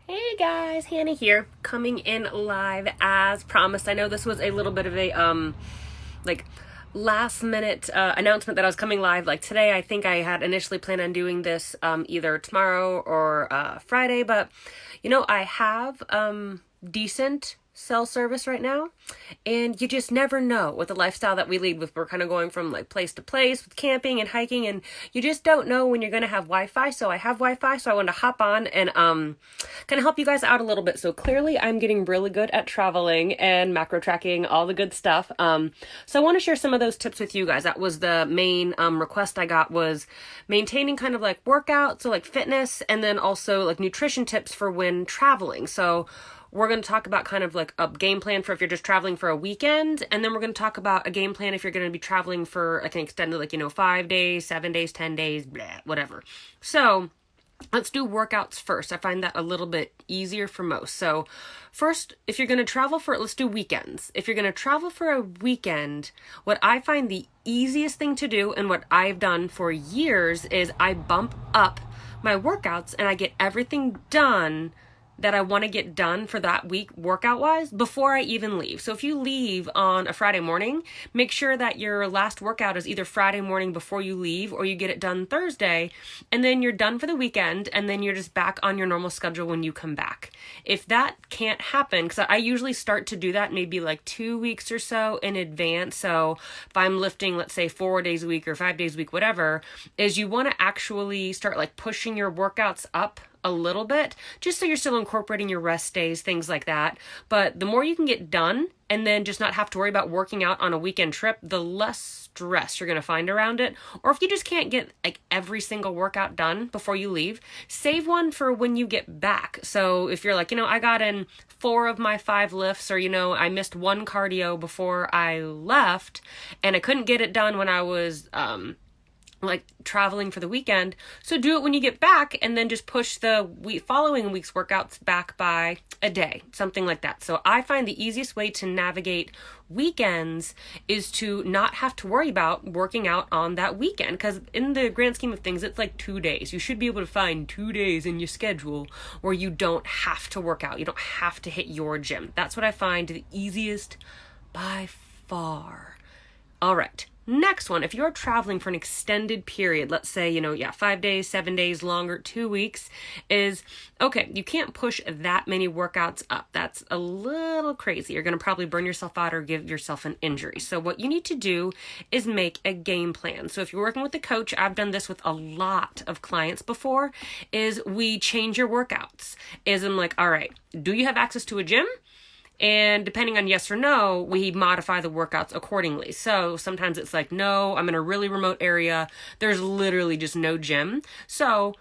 Hey guys, Hannah here, coming in live as promised. I know this was a little bit of a like last minute announcement that I was coming live like today. I think I had initially planned on doing this either tomorrow or Friday, but I have decent cell service right now, and you just never know with the lifestyle that we lead with. We're kind of going from like place to place with camping and hiking, and you just don't know when you're going to have Wi-Fi. So I have Wi-Fi, so I wanted to hop on and kind of help you guys out a little bit. So clearly I'm getting really good at traveling and macro tracking, all the good stuff. So I want to share some of those tips with you guys. That was the main request I got, was maintaining kind of like workout, so like fitness, and then also like nutrition tips for when traveling. So we're going to talk about kind of like a game plan for if you're just traveling for a weekend. And then we're going to talk about a game plan if you're going to be traveling for like an extended, 5 days, 7 days, 10 days, blah, whatever. So let's do workouts first. I find that a little bit easier for most. So first, if you're going to travel let's do weekends. If you're going to travel for a weekend, what I find the easiest thing to do, and what I've done for years, is I bump up my workouts and I get everything done that I want to get done for that week workout wise before I even leave. So if you leave on a Friday morning, make sure that your last workout is either Friday morning before you leave, or you get it done Thursday, and then you're done for the weekend, and then you're just back on your normal schedule when you come back. If that can't happen, because I usually start to do that maybe like 2 weeks or so in advance. So if I'm lifting, let's say 4 days a week or 5 days a week, whatever, is you want to actually start like pushing your workouts up a little bit, just so you're still incorporating your rest days, things like that. But the more you can get done and then just not have to worry about working out on a weekend trip, the less stress you're going to find around it. Or if you just can't get like every single workout done before you leave, save one for when you get back. So if you're like, I got in 4 of my 5 lifts, or, I missed 1 cardio before I left and I couldn't get it done when I was, traveling for the weekend. So do it when you get back, and then just push the following week's workouts back by a day, something like that. So I find the easiest way to navigate weekends is to not have to worry about working out on that weekend, because in the grand scheme of things, it's like 2 days. You should be able to find 2 days in your schedule where you don't have to work out. You don't have to hit your gym. That's what I find the easiest by far. All right. Next one, if you're traveling for an extended period, let's say, 5 days, 7 days, longer, 2 weeks, is, okay, you can't push that many workouts up. That's a little crazy. You're going to probably burn yourself out or give yourself an injury. So what you need to do is make a game plan. So if you're working with a coach, I've done this with a lot of clients before, is we change your workouts. I'm like, all right, do you have access to a gym? And depending on yes or no, we modify the workouts accordingly. So sometimes it's like, no, I'm in a really remote area. There's literally just no gym. So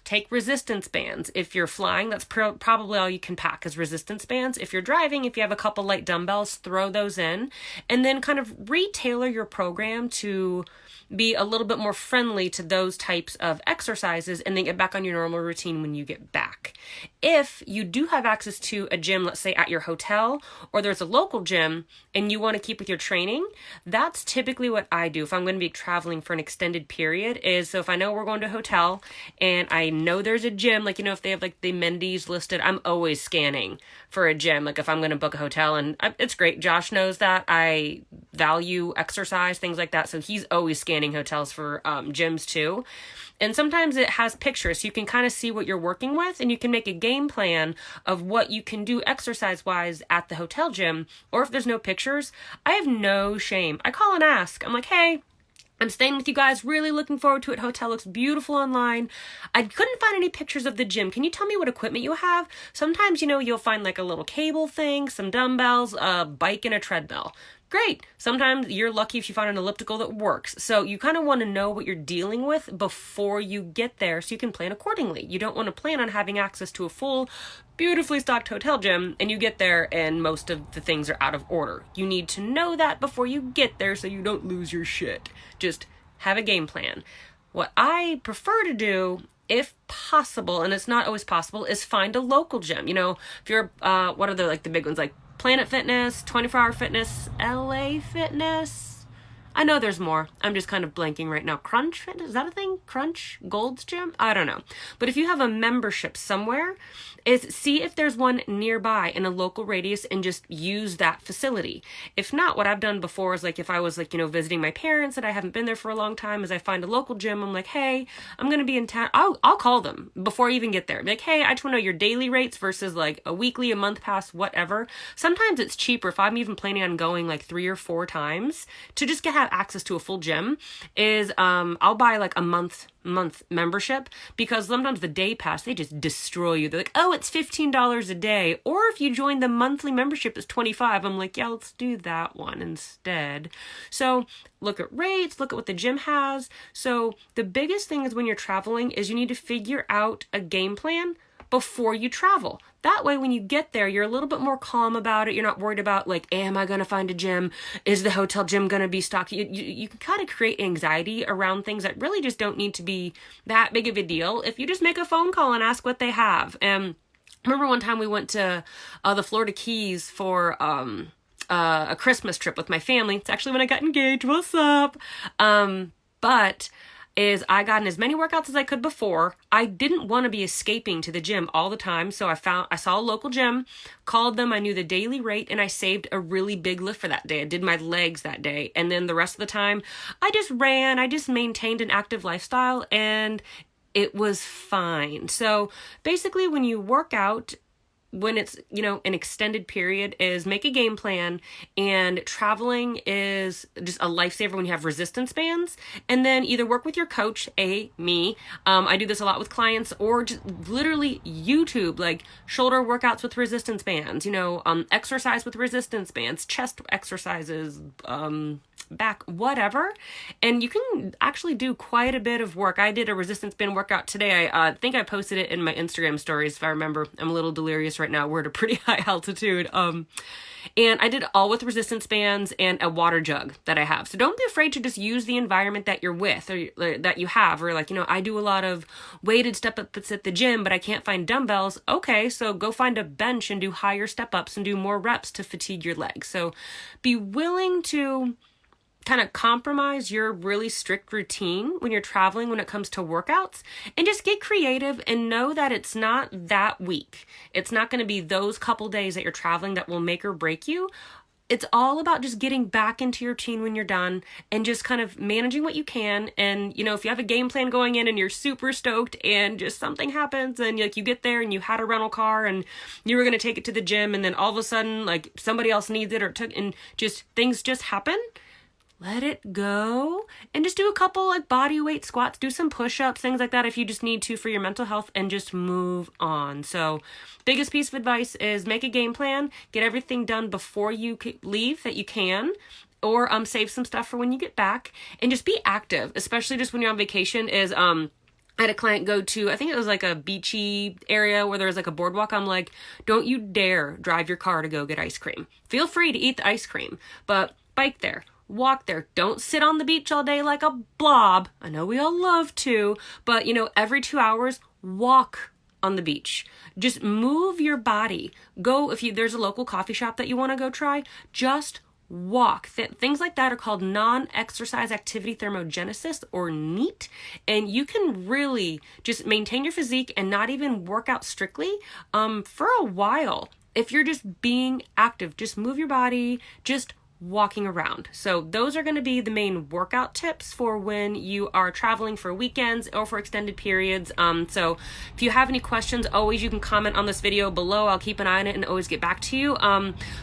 take resistance bands. If you're flying, that's probably all you can pack is resistance bands. If you're driving, if you have a couple light dumbbells, throw those in. And then kind of retailor your program to be a little bit more friendly to those types of exercises, and then get back on your normal routine when you get back. If you do have access to a gym, let's say at your hotel, or there's a local gym and you want to keep with your training, that's typically what I do if I'm going to be traveling for an extended period. So if I know we're going to a hotel and I know there's a gym, if they have the Mendy's listed, I'm always scanning for a gym. If I'm going to book a hotel, and it's great. Josh knows that I value exercise, things like that. So he's always scanning hotels for gyms too. And sometimes it has pictures, so you can kind of see what you're working with, and you can make a game plan of what you can do exercise-wise at the hotel gym. Or if there's no pictures, I have no shame. I call and ask. I'm like, hey, I'm staying with you guys, really looking forward to it. Hotel looks beautiful online. I couldn't find any pictures of the gym. Can you tell me what equipment you have? Sometimes, you'll find a little cable thing, some dumbbells, a bike, and a treadmill. Great. Sometimes you're lucky if you find an elliptical that works. So you kind of want to know what you're dealing with before you get there so you can plan accordingly. You don't want to plan on having access to a full, beautifully stocked hotel gym and you get there and most of the things are out of order. You need to know that before you get there so you don't lose your shit. Just have a game plan. What I prefer to do, if possible, and it's not always possible, is find a local gym. If you're, what are the big ones, Planet Fitness, 24 Hour Fitness, LA Fitness. I know there's more. I'm just kind of blanking right now. Crunch Fitness, is that a thing? Crunch Gold's Gym? I don't know. But if you have a membership somewhere, is see if there's one nearby in a local radius and just use that facility. If not, what I've done before is like if I was like, visiting my parents and I haven't been there for a long time, is I find a local gym. I'm like, hey, I'm going to be in town. I'll call them before I even get there. Like, hey, I just want to know your daily rates versus like a weekly, a month pass, whatever. Sometimes it's cheaper if I'm even planning on going like 3 or 4 times to just have access to a full gym is I'll buy like a month membership, because sometimes the day pass, they just destroy you. They're like, oh, it's $15 a day. Or if you join the monthly membership, it's $25. I'm like, yeah, let's do that one instead. So look at rates, look at what the gym has. So the biggest thing is when you're traveling is you need to figure out a game plan before you travel. That way, when you get there, you're a little bit more calm about it. You're not worried about like, am I going to find a gym? Is the hotel gym going to be stocked? You can kind of create anxiety around things that really just don't need to be that big of a deal if you just make a phone call and ask what they have. And I remember one time we went to the Florida Keys for a Christmas trip with my family. It's actually when I got engaged. What's up? But I got in as many workouts as I could before. I didn't want to be escaping to the gym all the time. So I saw a local gym, called them. I knew the daily rate and I saved a really big lift for that day. I did my legs that day. And then the rest of the time I just ran. I just maintained an active lifestyle and it was fine. So basically when you work out, when it's, an extended period, is make a game plan, and traveling is just a lifesaver when you have resistance bands. And then either work with your coach, me. I do this a lot with clients, or just literally YouTube, like shoulder workouts with resistance bands, exercise with resistance bands, chest exercises, back, whatever. And you can actually do quite a bit of work. I did a resistance band workout today. I think I posted it in my Instagram stories, if I remember. I'm a little delirious right now. We're at a pretty high altitude. And I did it all with resistance bands and a water jug that I have. So don't be afraid to just use the environment that you're with, or that you have. Or like, I do a lot of weighted step ups at the gym, but I can't find dumbbells. Okay, so go find a bench and do higher step ups and do more reps to fatigue your legs. So be willing to kind of compromise your really strict routine when you're traveling when it comes to workouts, and just get creative and know that it's not that week. It's not going to be those couple days that you're traveling that will make or break you. It's all about just getting back into your routine when you're done and just kind of managing what you can. And, if you have a game plan going in and you're super stoked and just something happens and you get there and you had a rental car and you were going to take it to the gym and then all of a sudden like somebody else needs it and just things just happen. Let it go and just do a couple like body weight squats, do some push-ups, things like that if you just need to for your mental health, and just move on. So biggest piece of advice is make a game plan, get everything done before you leave that you can, or save some stuff for when you get back, and just be active, especially just when you're on vacation. I had a client go to, I think it was like a beachy area where there was like a boardwalk. I'm like, don't you dare drive your car to go get ice cream. Feel free to eat the ice cream, but bike there. Walk there. Don't sit on the beach all day like a blob. I know we all love to, but every 2 hours, walk on the beach. Just move your body. Go, if there's a local coffee shop that you want to go try, just walk. Things like that are called non-exercise activity thermogenesis, or NEAT. And you can really just maintain your physique and not even work out strictly for a while. If you're just being active, just move your body, just walking around. So those are going to be the main workout tips for when you are traveling for weekends or for extended periods. So if you have any questions, always you can comment on this video below. I'll keep an eye on it and always get back to you.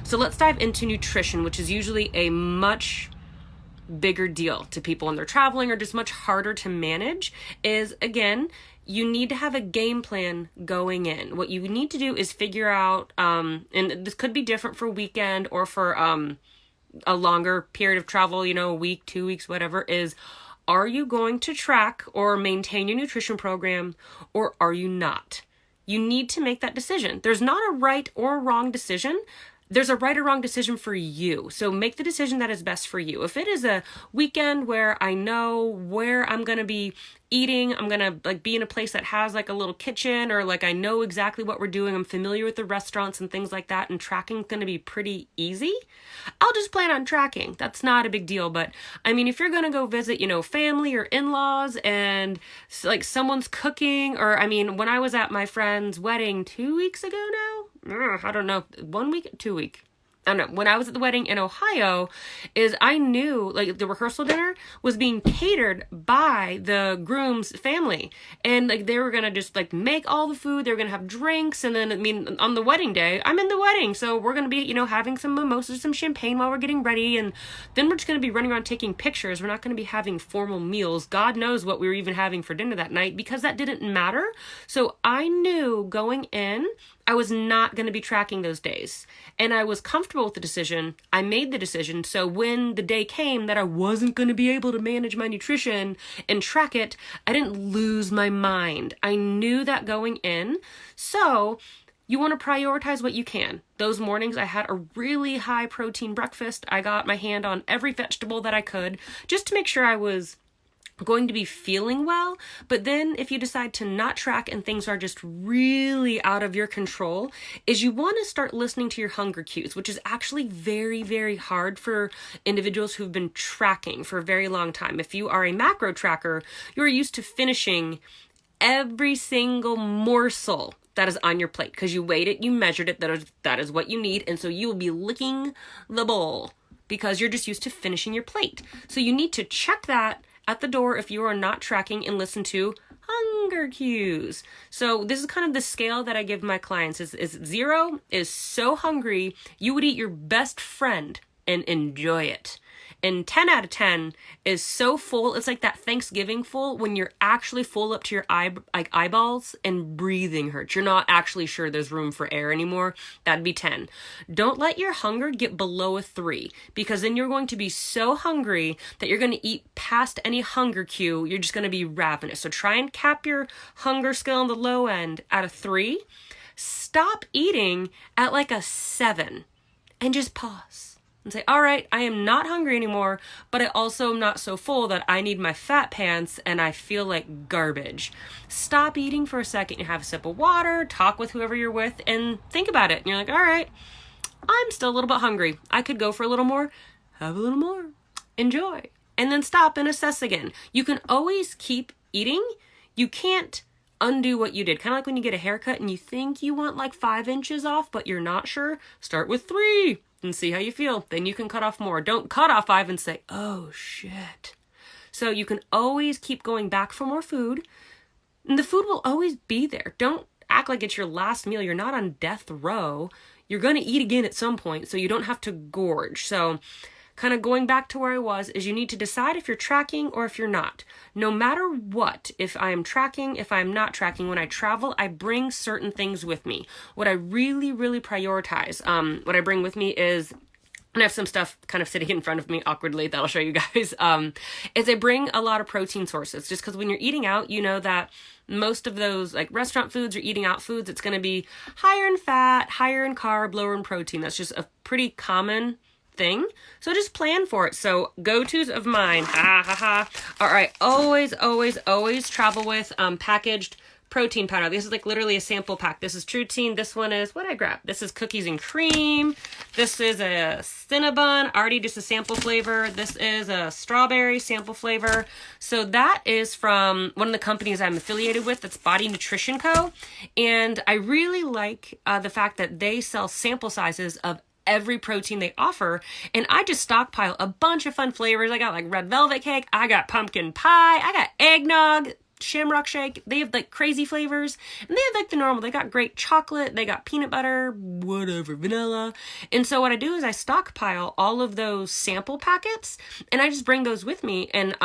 So let's dive into nutrition, which is usually a much bigger deal to people when they're traveling, or just much harder to manage. Is, again, you need to have a game plan going in. What you need to do is figure out, and this could be different for weekend or for a longer period of travel, a week, 2 weeks, whatever, is, are you going to track or maintain your nutrition program, or are you not? You need to make that decision. There's not a right or wrong decision. there's a right or wrong decision for you. So make the decision that is best for you. If it is a weekend where I know where I'm going to be eating, I'm going to like be in a place that has like a little kitchen, or like I know exactly what we're doing, I'm familiar with the restaurants and things like that, and tracking's going to be pretty easy, I'll just plan on tracking. That's not a big deal. But I mean, if you're going to go visit, family or in-laws and like someone's cooking, or I mean, when I was at my friend's wedding 2 weeks ago now, I don't know, 1 week, 2 week. I don't know. When I was at the wedding in Ohio, I knew like the rehearsal dinner was being catered by the groom's family, and like they were gonna just like make all the food. They were gonna have drinks, and then I mean on the wedding day, I'm in the wedding, so we're gonna be having some mimosas, some champagne while we're getting ready, and then we're just gonna be running around taking pictures. We're not gonna be having formal meals. God knows what we were even having for dinner that night, because that didn't matter. So I knew going in, I was not going to be tracking those days. And I was comfortable with the decision. I made the decision. So when the day came that I wasn't going to be able to manage my nutrition and track it, I didn't lose my mind. I knew that going in. So you want to prioritize what you can. Those mornings I had a really high protein breakfast. I got my hand on every vegetable that I could, just to make sure I was going to be feeling well. But then if you decide to not track and things are just really out of your control, you want to start listening to your hunger cues, which is actually very, very hard for individuals who've been tracking for a very long time. If you are a macro tracker, you're used to finishing every single morsel that is on your plate, because you weighed it, you measured it, that is what you need, and so you will be licking the bowl because you're just used to finishing your plate. So you need to check that at the door if you are not tracking, and listen to hunger cues. So this is kind of the scale that I give my clients. Is 0 is so hungry you would eat your best friend and enjoy it. And 10 out of 10 is so full. It's like that Thanksgiving full when you're actually full up to your eyeballs and breathing hurts. You're not actually sure there's room for air anymore. That'd be 10. Don't let your hunger get below a 3, because then you're going to be so hungry that you're going to eat past any hunger cue. You're just going to be ravenous. So try and cap your hunger scale on the low end at a 3. Stop eating at like a 7 and just pause and say, all right, I am not hungry anymore, but I also am not so full that I need my fat pants and I feel like garbage. Stop eating for a second. You have a sip of water, talk with whoever you're with, and think about it. And you're like, all right, I'm still a little bit hungry. I could go for a little more. Have a little more. Enjoy. And then stop and assess again. You can always keep eating. You can't undo what you did. Kind of like when you get a haircut and you think you want like 5 inches off, but you're not sure. Start with 3. And see how you feel. Then you can cut off more. Don't cut off 5 and say, oh shit. So you can always keep going back for more food. And the food will always be there. Don't act like it's your last meal. You're not on death row. You're going to eat again at some point, so you don't have to gorge. So kind of going back to where I was, is you need to decide if you're tracking or if you're not. No matter what, if I am tracking, if I'm not tracking, when I travel, I bring certain things with me. What I really, really prioritize, what I bring with me is, and I have some stuff kind of sitting in front of me awkwardly that I'll show you guys, is I bring a lot of protein sources, just because when you're eating out, you know that most of those like restaurant foods or eating out foods, it's going to be higher in fat, higher in carb, lower in protein. That's just a pretty common thing. So just plan for it. So go-tos of mine, all right, always travel with packaged protein powder. This is like literally a sample pack. This is Truteen. This one is what I grabbed. This is cookies and cream. This is a Cinnabon, already just a sample flavor. This is a strawberry sample flavor. So that is from one of the companies I'm affiliated with. That's Body Nutrition Co. And I really like the fact that they sell sample sizes of every protein they offer, and I just stockpile a bunch of fun flavors. I got like red velvet cake, I got pumpkin pie, I got eggnog, shamrock shake. They have like crazy flavors, and they have like the normal. They got great chocolate, they got peanut butter, whatever, vanilla. And so what I do is I stockpile all of those sample packets, and I just bring those with me. And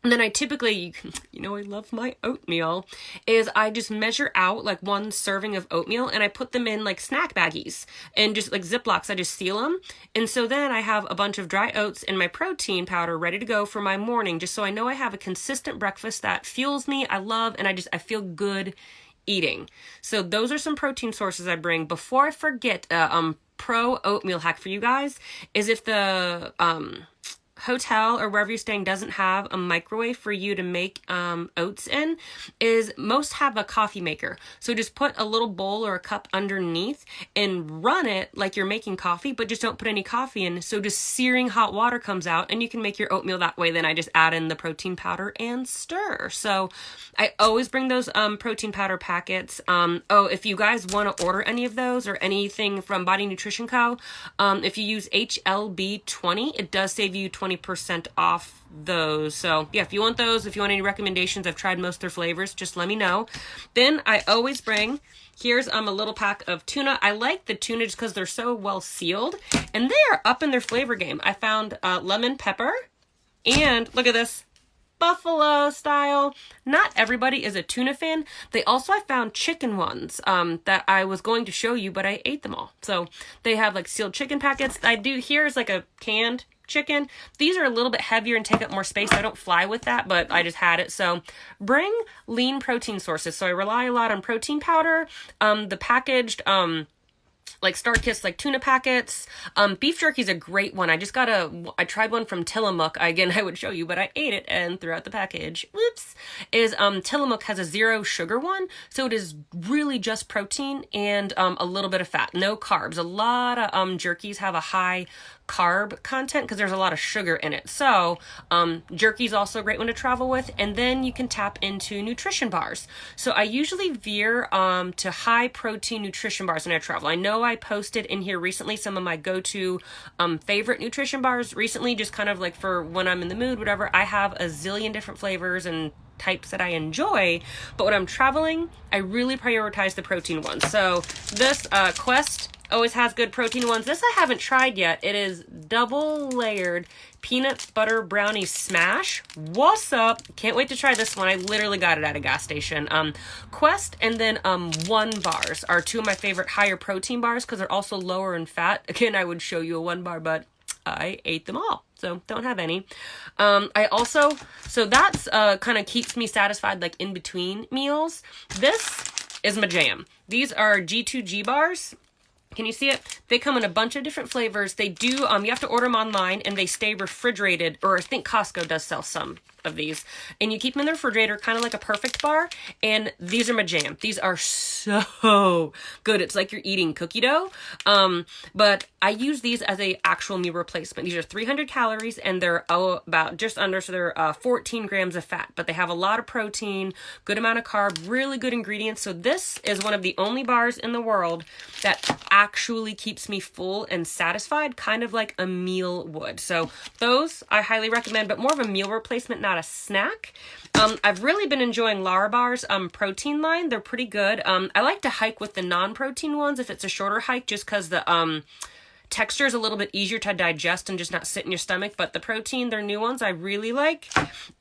then I typically, I love my oatmeal, is I just measure out like 1 serving of oatmeal, and I put them in like snack baggies and just like Ziplocs. I just seal them. And so then I have a bunch of dry oats and my protein powder ready to go for my morning, just so I know I have a consistent breakfast that fuels me, I love, and I feel good eating. So those are some protein sources I bring. Before I forget, pro oatmeal hack for you guys is if the hotel or wherever you're staying doesn't have a microwave for you to make oats in, is most have a coffee maker. So just put a little bowl or a cup underneath and run it like you're making coffee, but just don't put any coffee in. So just searing hot water comes out and you can make your oatmeal that way. Then I just add in the protein powder and stir. So I always bring those protein powder packets. Oh, if you guys want to order any of those or anything from Body Nutrition Co., if you use HLB20, it does save you 20% off those. So yeah, if you want those, if you want any recommendations, I've tried most of their flavors, just let me know. Then I always bring, here's a little pack of tuna. I like the tuna just because they're so well sealed and they are up in their flavor game. I found lemon pepper and look at this, buffalo style. Not everybody is a tuna fan. They also, I found chicken ones that I was going to show you, but I ate them all. So they have like sealed chicken packets. I do, here's like a canned chicken. These are a little bit heavier and take up more space. I don't fly with that, but I just had it. So bring lean protein sources. So I rely a lot on protein powder, the packaged, like StarKist, like tuna packets. Beef jerky is a great one. I tried one from Tillamook. Again, I would show you, but I ate it and threw out the package. Whoops. Tillamook has a 0 sugar one. So it is really just protein and a little bit of fat. No carbs. A lot of jerkies have a high carb content because there's a lot of sugar in it. So jerky is also a great one to travel with. And then you can tap into nutrition bars. So I usually veer to high protein nutrition bars when I travel. I know I posted in here recently some of my go-to favorite nutrition bars recently, just kind of like for when I'm in the mood, whatever. I have a zillion different flavors and types that I enjoy, but when I'm traveling, I really prioritize the protein ones. So this Quest always has good protein ones. This I haven't tried yet. It is double layered peanut butter brownie smash. What's up? Can't wait to try this one. I literally got it at a gas station. Quest and then One bars are two of my favorite higher protein bars because they're also lower in fat. Again, I would show you a One bar, but I ate them all, so don't have any. So that's kind of keeps me satisfied like in between meals. This is my jam. These are G2G bars. Can you see it? They come in a bunch of different flavors. They do, you have to order them online and they stay refrigerated, or I think Costco does sell some of these. And you keep them in the refrigerator, kind of like a Perfect bar. And these are my jam. These are so good. It's like you're eating cookie dough. But I use these as a actual meal replacement. These are 300 calories and they're about just under, so they're 14 grams of fat, but they have a lot of protein, good amount of carb, really good ingredients. So this is one of the only bars in the world that actually keeps me full and satisfied, kind of like a meal would. So those I highly recommend, but more of a meal replacement, not a snack. I've really been enjoying Larabar's protein line. They're pretty good. I like to hike with the non-protein ones if it's a shorter hike, just because the texture is a little bit easier to digest and just not sit in your stomach. But the protein, their new ones, I really like.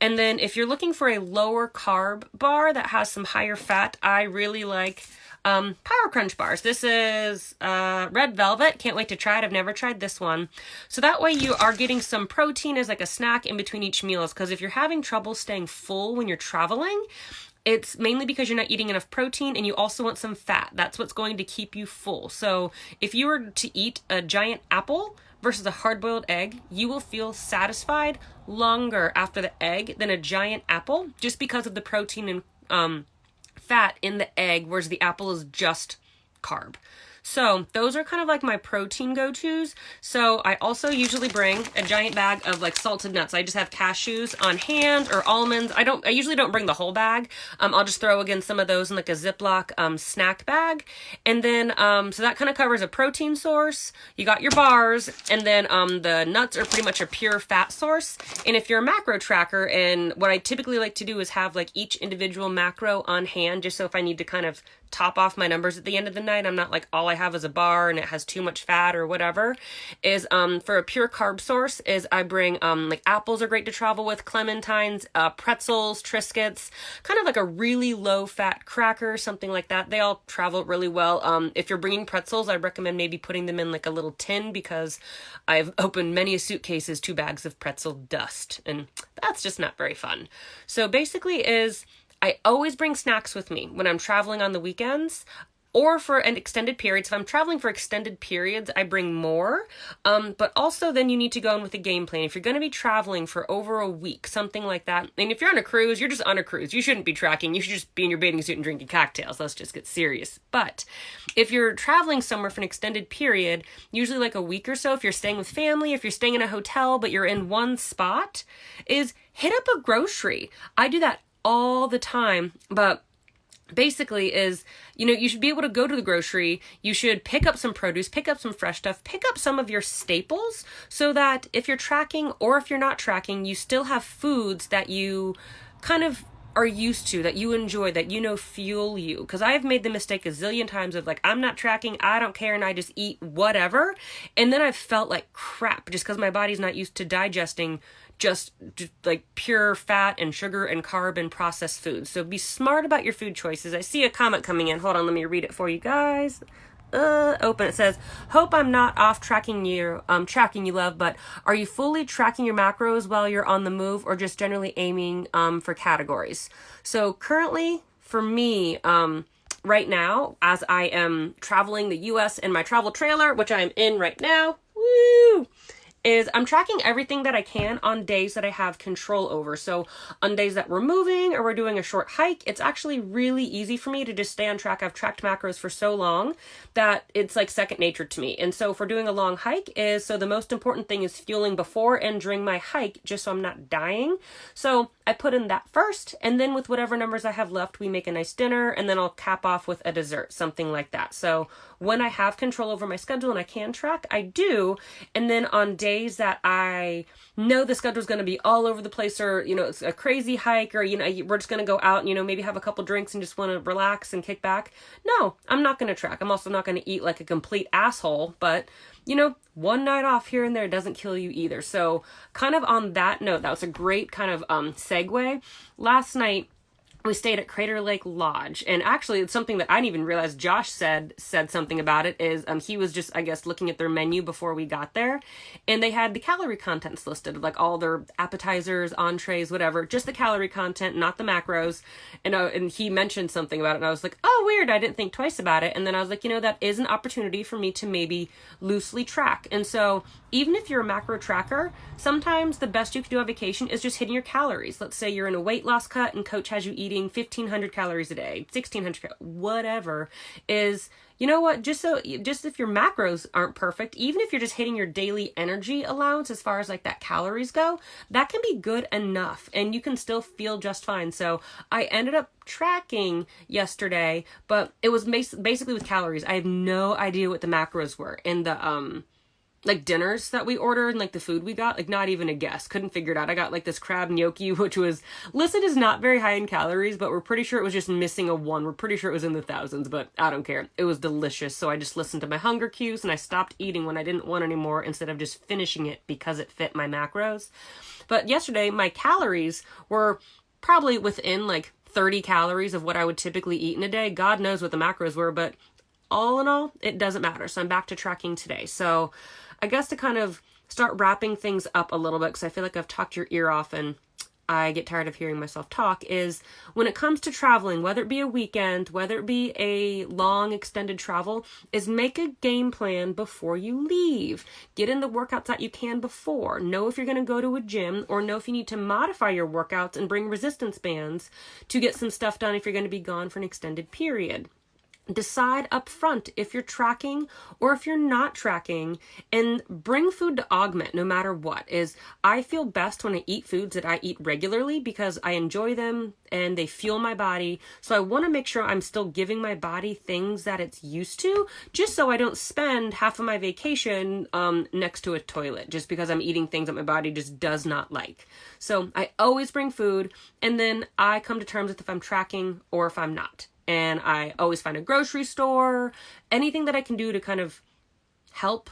And then if you're looking for a lower carb bar that has some higher fat, I really like Power Crunch bars. This is Red Velvet. Can't wait to try it. I've never tried this one. So that way you are getting some protein as like a snack in between each meal. Because if you're having trouble staying full when you're traveling, it's mainly because you're not eating enough protein and you also want some fat. That's what's going to keep you full. So if you were to eat a giant apple versus a hard-boiled egg, you will feel satisfied longer after the egg than a giant apple, just because of the protein and fat in the egg, whereas the apple is just carb. So those are kind of like my protein go-tos. So I also usually bring a giant bag of like salted nuts. I just have cashews on hand or almonds. I usually don't bring the whole bag. I'll just throw again some of those in like a Ziploc snack bag. And then, so that kind of covers a protein source. You got your bars, and then the nuts are pretty much a pure fat source. And if you're a macro tracker, and what I typically like to do is have like each individual macro on hand, just so if I need to kind of top off my numbers at the end of the night, I'm not like all I have is a bar and it has too much fat or whatever, is for a pure carb source is I bring like apples are great to travel with, clementines, pretzels, Triscuits, kind of like a really low fat cracker, something like that. They all travel really well. If you're bringing pretzels, I recommend maybe putting them in like a little tin, because I've opened many suitcases, 2 bags of pretzel dust, and that's just not very fun. So basically is I always bring snacks with me when I'm traveling on the weekends or for an extended period. So if I'm traveling for extended periods, I bring more. But also then you need to go in with a game plan. If you're going to be traveling for over a week, something like that. And if you're on a cruise, you're just on a cruise. You shouldn't be tracking. You should just be in your bathing suit and drinking cocktails. Let's just get serious. But if you're traveling somewhere for an extended period, usually like a week or so, if you're staying with family, if you're staying in a hotel, but you're in one spot, is hit up a grocery. I do that all the time, but basically is, you should be able to go to the grocery, you should pick up some produce, pick up some fresh stuff, pick up some of your staples so that if you're tracking or if you're not tracking, you still have foods that you kind of are used to, that you enjoy, that fuel you. Because I've made the mistake a zillion times of like, I'm not tracking, I don't care, and I just eat whatever. And then I've felt like crap just because my body's not used to digesting just like pure fat and sugar and carb and processed foods. So be smart about your food choices. I see a comment coming in. Hold on, let me read it for you guys. Open. It says, hope I'm not off tracking you, love, but are you fully tracking your macros while you're on the move or just generally aiming for categories? So currently for me, right now, as I am traveling the US in my travel trailer, which I'm in right now, woo, is I'm tracking everything that I can on days that I have control over. So on days that we're moving or we're doing a short hike, it's actually really easy for me to just stay on track. I've tracked macros for so long that it's like second nature to me. And so for doing a long hike so the most important thing is fueling before and during my hike, just so I'm not dying. So I put in that first, and then with whatever numbers I have left, we make a nice dinner, and then I'll cap off with a dessert, something like that. So when I have control over my schedule and I can track, I do. And then on days that I know the schedule is going to be all over the place, or, it's a crazy hike, or, we're just going to go out and, maybe have a couple drinks and just want to relax and kick back. No, I'm not going to track. I'm also not going to eat like a complete asshole, but one night off here and there doesn't kill you either. So kind of on that note, that was a great kind of segue. Last night, we stayed at Crater Lake Lodge, and actually it's something that I didn't even realize Josh said something about it, is he was just, I guess, looking at their menu before we got there, and they had the calorie contents listed, like all their appetizers, entrees, whatever, just the calorie content, not the macros, and he mentioned something about it, and I was like, oh, weird, I didn't think twice about it, and then I was like, that is an opportunity for me to maybe loosely track. And so even if you're a macro tracker, sometimes the best you can do on vacation is just hitting your calories. Let's say you're in a weight loss cut and coach has you eating 1,500 calories a day, 1,600, whatever, is, what, just if your macros aren't perfect, even if you're just hitting your daily energy allowance as far as like that calories go, that can be good enough and you can still feel just fine. So I ended up tracking yesterday, but it was basically with calories. I have no idea what the macros were in the like dinners that we ordered and like the food we got, like not even a guess. Couldn't figure it out. I got like this crab gnocchi, which was listed as not very high in calories, but we're pretty sure it was just missing a 1. We're pretty sure it was in the thousands, but I don't care. It was delicious. So I just listened to my hunger cues and I stopped eating when I didn't want anymore instead of just finishing it because it fit my macros. But yesterday my calories were probably within like 30 calories of what I would typically eat in a day. God knows what the macros were, but all in all, it doesn't matter. So I'm back to tracking today. So I guess to kind of start wrapping things up a little bit, because I feel like I've talked your ear off and I get tired of hearing myself talk, is when it comes to traveling, whether it be a weekend, whether it be a long extended travel, is make a game plan before you leave. Get in the workouts that you can before. Know if you're going to go to a gym, or know if you need to modify your workouts and bring resistance bands to get some stuff done if you're going to be gone for an extended period. Decide up front if you're tracking or if you're not tracking, and bring food to augment no matter what. I feel best when I eat foods that I eat regularly because I enjoy them and they fuel my body. So I want to make sure I'm still giving my body things that it's used to, just so I don't spend half of my vacation next to a toilet just because I'm eating things that my body just does not like. So I always bring food, and then I come to terms with if I'm tracking or if I'm not. And I always find a grocery store, anything that I can do to kind of help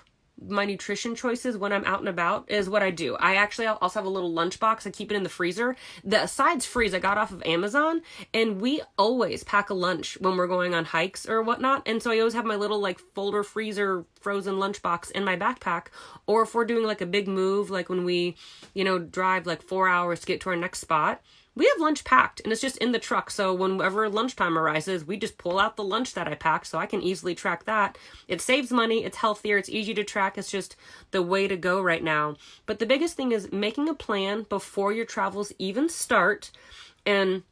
my nutrition choices when I'm out and about is what I do. I actually also have a little lunchbox. I keep it in the freezer. The sides freeze I got off of Amazon, and we always pack a lunch when we're going on hikes or whatnot. And so I always have my little like folder freezer frozen lunchbox in my backpack. Or if we're doing like a big move, like when we, drive like 4 hours to get to our next spot, we have lunch packed and it's just in the truck. So whenever lunchtime arises, we just pull out the lunch that I packed so I can easily track that. It saves money. It's healthier. It's easy to track. It's just the way to go right now. But the biggest thing is making a plan before your travels even start, and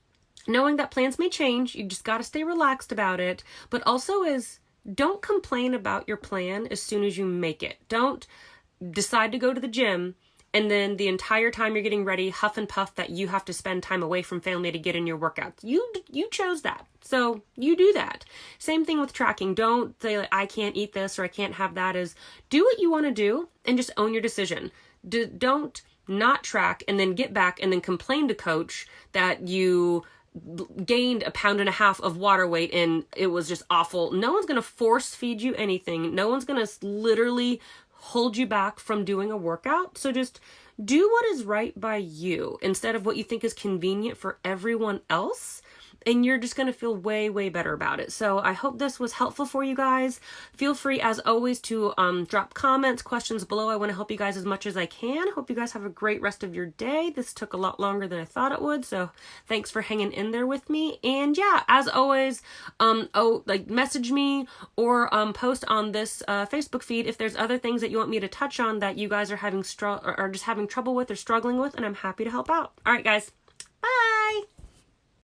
knowing that plans may change. You just got to stay relaxed about it. But also is, don't complain about your plan as soon as you make it. Don't decide to go to the gym and then the entire time you're getting ready, huff and puff that you have to spend time away from family to get in your workouts. You chose that. So you do that. Same thing with tracking. Don't say, like, I can't eat this or I can't have that. Is do what you want to do and just own your decision. Don't not track and then get back and then complain to coach that you gained 1.5 pounds of water weight and it was just awful. No one's going to force feed you anything. No one's going to literally hold you back from doing a workout. So just do what is right by you instead of what you think is convenient for everyone else. And you're just going to feel way, way better about it. So I hope this was helpful for you guys. Feel free, as always, to drop comments, questions below. I want to help you guys as much as I can. Hope you guys have a great rest of your day. This took a lot longer than I thought it would. So thanks for hanging in there with me. And yeah, as always, message me or post on this Facebook feed if there's other things that you want me to touch on that you guys are having just having trouble with or struggling with, and I'm happy to help out. All right, guys. Bye.